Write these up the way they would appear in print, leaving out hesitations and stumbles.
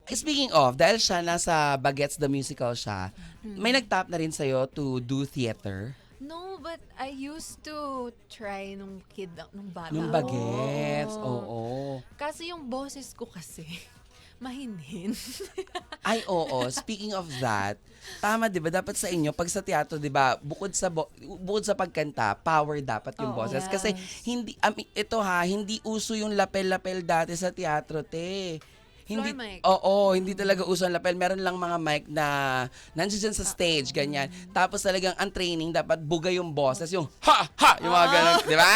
Speaking of, dahil siya nasa Bagets the Musical siya, may nag-tap na rin sa'yo to do theater? No, but I used to try nung bata. Nung Bagets, oo. Kaso yung boses ko kasi, mahinhin. Ay, oo. Speaking of that, tama 'di ba dapat sa inyo pag sa teatro 'di ba bukod sa pagkanta, power dapat yung Oo. boses kasi hindi uso yung lapel-lapel dati sa teatro, te. Hindi, Floor mic. oo, hindi talaga uso ang lapel. Meron lang mga mic na nandiyan dyan sa stage, ganyan. Tapos talagang ang training, dapat buga yung boses, yung ha, yung mga ganun, di ba?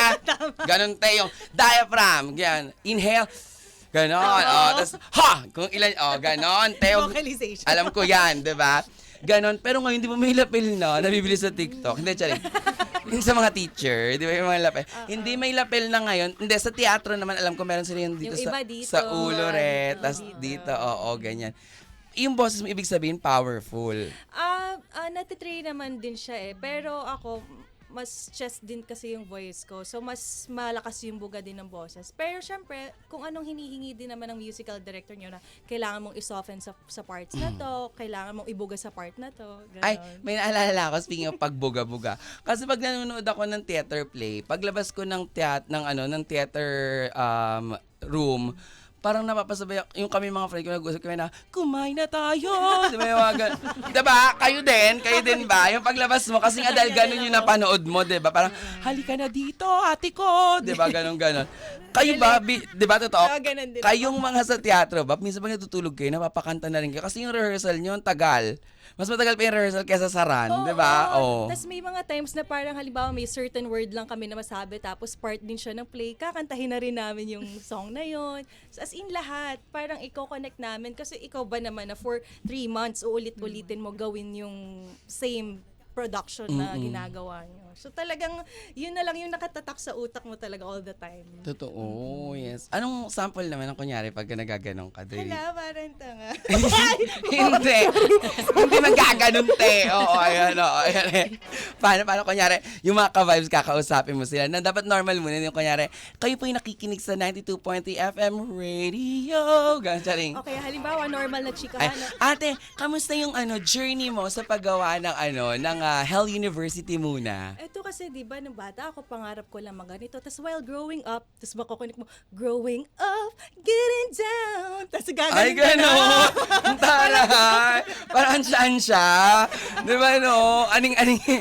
Ganun te, yung diaphragm, ganyan. Inhale, ganon. Tapos, kung ilan, ganon. Te, Vocalization. alam ko yan, di ba? Ganon. Pero ngayon, di ba may lapel na, nabibili sa TikTok. Hindi, charing. Yung sa mga teacher, di ba yung mga lapel? Hindi may lapel na ngayon. Hindi, sa teatro naman, alam ko meron sila yung dito, Yung iba dito. sa ulo, re. Oo, Tas dito, oo, ganyan. Yung boses mo, ibig sabihin, powerful. Natitrain naman din siya eh. Pero ako, mas chest din kasi yung voice ko. So, mas malakas yung buga din ng boses. Pero syempre, kung anong hinihingi din naman ng musical director nyo na kailangan mong isoften sa parts na to, kailangan mong ibuga sa part na to. Ganon. Ay, may naalala ako, speaking of pagbuga-buga. Kasi pag nanonood ako ng theater play, paglabas ko ng theater room, parang napapasabay yung kami mga friend ko nag-usap kami na, kumain na tayo. Diba yung mga ganun? Diba? Kayo din ba? Yung paglabas mo, kasi nga dahil ganun yung napanood mo, diba? Parang, halika na dito, ate ko. Diba? Ganon. Kayo ba, diba totoo? Ganun din. Kayong mga sa teatro ba, minsan pag natutulog kayo, napapakanta na rin kayo. Kasi yung rehearsal nyo, ang tagal. Mas matagal pa yung rehearsal kesa sa run, di ba? Oo. Tapos may mga times na parang halimbawa may certain word lang kami na masabi tapos part din siya ng play, kakantahin na rin namin yung song na yon. As in lahat, parang i-connect namin kasi ikaw ba naman na for 3 months uulit-ulitin mo gawin yung same production na ginagawa nyo. So talagang yun na lang yung nakatatak sa utak mo talaga all the time. Totoo, yes. Anong sample naman ng kunyari pag nagaganong ka? Hala, parang tanga. Hindi. Hindi magaganon, te. Oo, ayan. Paano kunyari, yung mga ka-vibes, kakausapin mo sila na dapat normal muna yung kunyari, kayo po yung nakikinig sa 92.3 FM radio. Ganun, charing. Okay, halimbawa normal na Ay, chikahan. ate, kamusta yung journey mo sa paggawa ng Hell University muna? Ito kasi, di ba, nung bata ako, pangarap ko lang maganito. Tapos while growing up, tapos makukunik mo, growing up, getting down. Tapos Ay, gagaling ka na. gano'n! Ang taray! Parang ansya-ansya. Di ba, no? Aning-aning.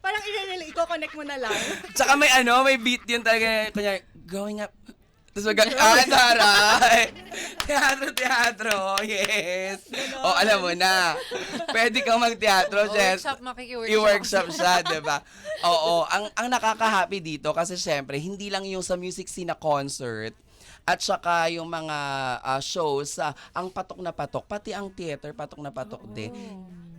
Parang i-connect mo na lang. Tsaka may beat yun talaga. Kunya, growing up. Tapos taray! Teatro, yes. O, alam mo na. Pwede kang mag-teatro, Jess. Workshop, makiki-workshop. I-workshop siya, di ba? Oo, ang nakaka-happy dito kasi syempre, hindi lang yung sa music scene na concert, at saka yung mga shows, ang patok na patok, pati ang theater, patok na patok din.